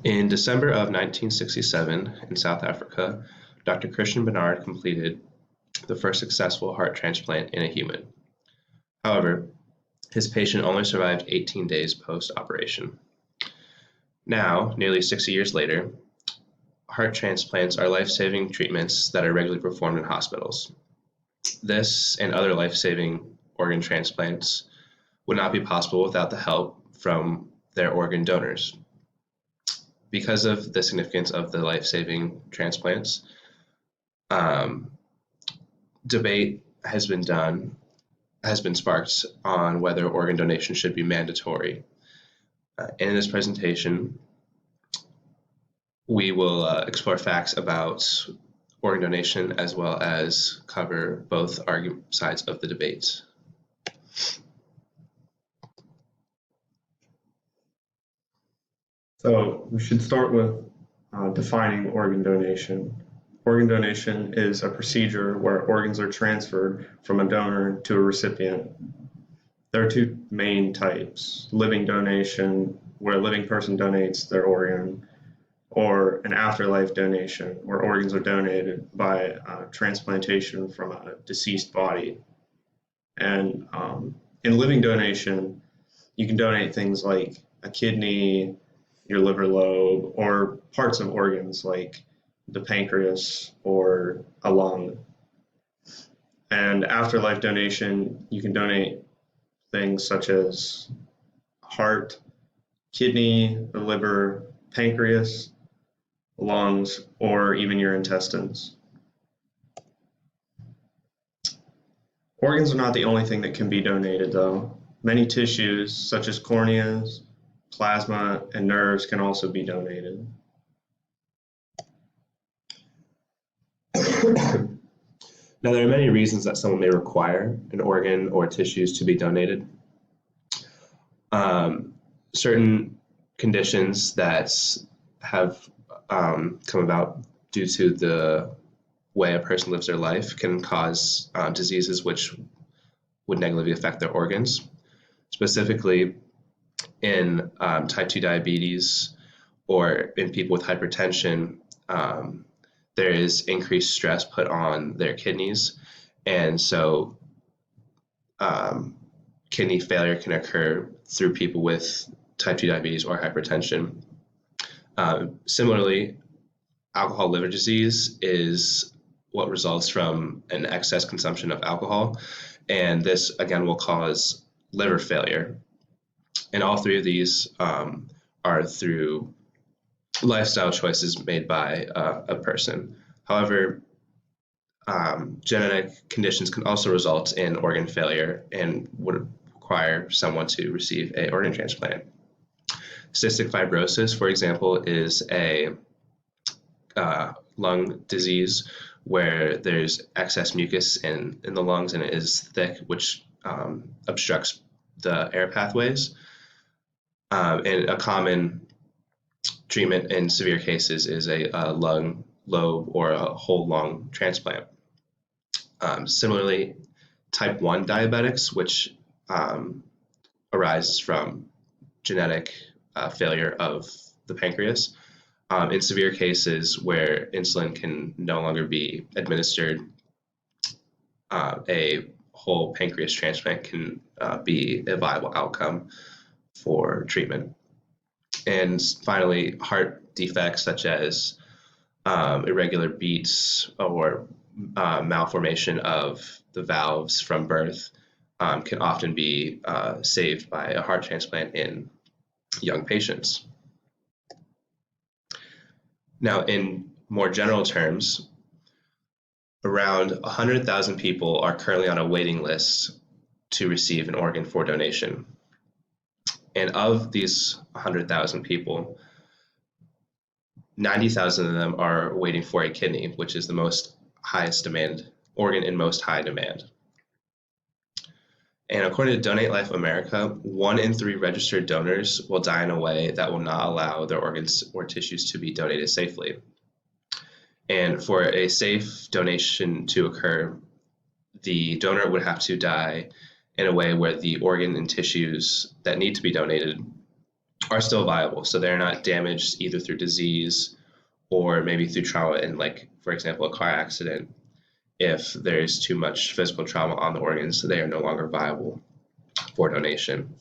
In December of 1967 in South Africa, Dr. Christian Barnard completed the first successful heart transplant in a human. However, his patient only survived 18 days post-operation. Now, nearly 60 years later, heart transplants are life-saving treatments that are regularly performed in hospitals. This and other life-saving organ transplants would not be possible without the help from their organ donors. Because of the significance of the life-saving transplants, debate has been sparked on whether organ donation should be mandatory. And in this presentation, we will explore facts about organ donation as well as cover both sides of the debate. So we should start with defining organ donation. Organ donation is a procedure where organs are transferred from a donor to a recipient. There are two main types: living donation, where a living person donates their organ, or an afterlife donation, where organs are donated by transplantation from a deceased body. And in living donation, you can donate things like a kidney, your liver lobe, or parts of organs like the pancreas or a lung. And afterlife donation, you can donate things such as heart, kidney, the liver, pancreas, lungs, or even your intestines. Organs are not the only thing that can be donated, though. Many tissues, such as corneas, plasma, and nerves, can also be donated. Now, there are many reasons that someone may require an organ or tissues to be donated. Certain conditions that have come about due to the way a person lives their life can cause diseases which would negatively affect their organs. Specifically, in type 2 diabetes or in people with hypertension, there is increased stress put on their kidneys, and so kidney failure can occur through people with type 2 diabetes or hypertension. Similarly, alcohol liver disease is what results from an excess consumption of alcohol, and this again will cause liver failure. And all three of these are through lifestyle choices made by a person. However, genetic conditions can also result in organ failure and would require someone to receive an organ transplant. Cystic fibrosis, for example, is a lung disease where there's excess mucus in the lungs and it is thick, which obstructs the air pathways. And a common treatment in severe cases is a lung lobe or a whole lung transplant. Similarly, type 1 diabetics, which arises from genetic failure of the pancreas. In severe cases where insulin can no longer be administered, a whole pancreas transplant can be a viable outcome for treatment. And finally, heart defects such as irregular beats or malformation of the valves from birth can often be saved by a heart transplant in young patients. Now, in more general terms, around 100,000 people are currently on a waiting list to receive an organ for donation. And of these 100,000 people, 90,000 of them are waiting for a kidney, which is the highest demand organ in most high demand. And according to Donate Life America, 1 in 3 registered donors will die in a way that will not allow their organs or tissues to be donated safely. And for a safe donation to occur, the donor would have to die in a way where the organ and tissues that need to be donated are still viable. So they're not damaged either through disease or maybe through trauma in, like, for example, a car accident. If there's too much physical trauma on the organs, they are no longer viable for donation.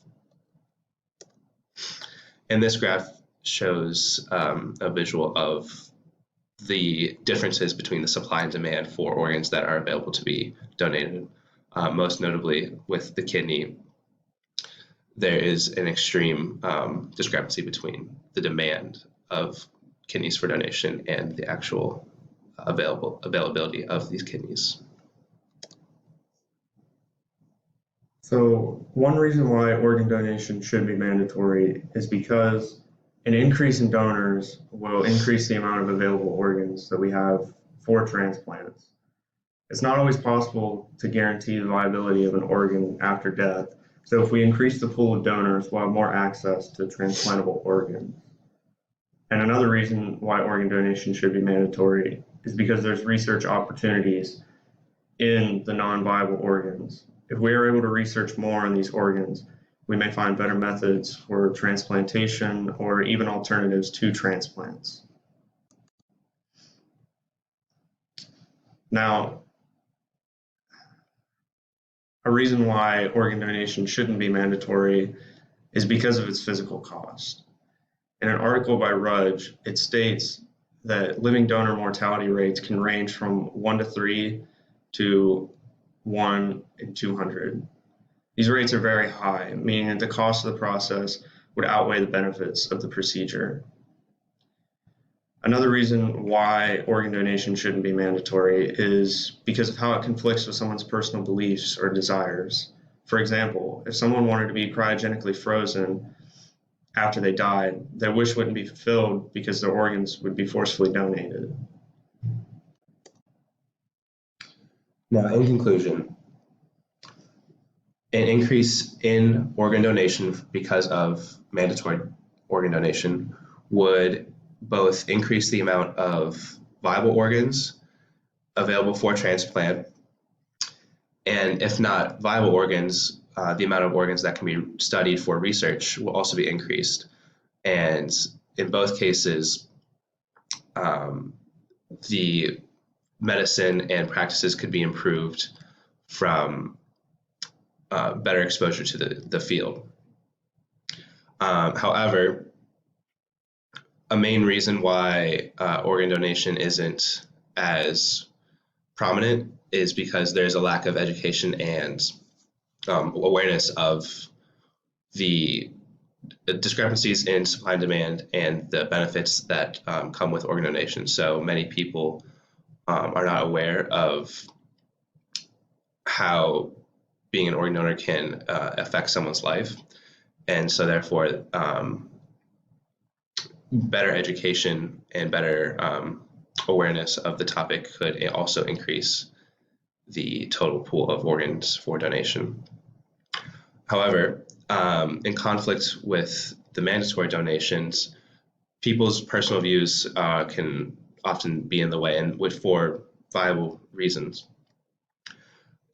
And this graph shows a visual of the differences between the supply and demand for organs that are available to be donated. Most notably with the kidney, there is an extreme discrepancy between the demand of kidneys for donation and the actual availability of these kidneys. So one reason why organ donation should be mandatory is because an increase in donors will increase the amount of available organs that we have for transplants. It's not always possible to guarantee the viability of an organ after death, so if we increase the pool of donors, we'll have more access to transplantable organs. And another reason why organ donation should be mandatory is because there's research opportunities in the non-viable organs. If we are able to research more on these organs, we may find better methods for transplantation or even alternatives to transplants. Now, a reason why organ donation shouldn't be mandatory is because of its physical cost. In an article by Rudge, it states that living donor mortality rates can range from 1 to 3 to 1 in 200. These rates are very high, meaning that the cost of the process would outweigh the benefits of the procedure. Another reason why organ donation shouldn't be mandatory is because of how it conflicts with someone's personal beliefs or desires. For example, if someone wanted to be cryogenically frozen after they died, their wish wouldn't be fulfilled because their organs would be forcefully donated. Now, in conclusion, an increase in organ donation because of mandatory organ donation would both increase the amount of viable organs available for transplant, and if not viable organs, the amount of organs that can be studied for research will also be increased. And in both cases, the medicine and practices could be improved from better exposure to the field. However, a main reason why organ donation isn't as prominent is because there's a lack of education and awareness of the discrepancies in supply and demand and the benefits that come with organ donation. So many people are not aware of how being an organ donor can affect someone's life. And so therefore, better education and better awareness of the topic could also increase the total pool of organs for donation. However, in conflict with the mandatory donations, people's personal views can often be in the way, and for viable reasons.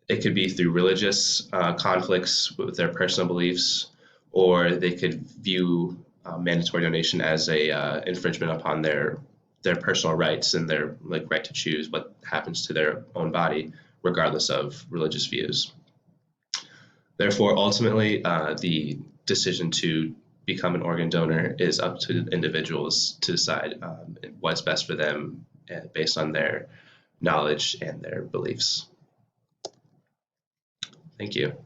It could be through religious conflicts with their personal beliefs, or they could view mandatory donation as a infringement upon their personal rights and their right to choose what happens to their own body, regardless of religious views. Therefore, ultimately, the decision to become an organ donor is up to individuals to decide what's best for them based on their knowledge and their beliefs. Thank you.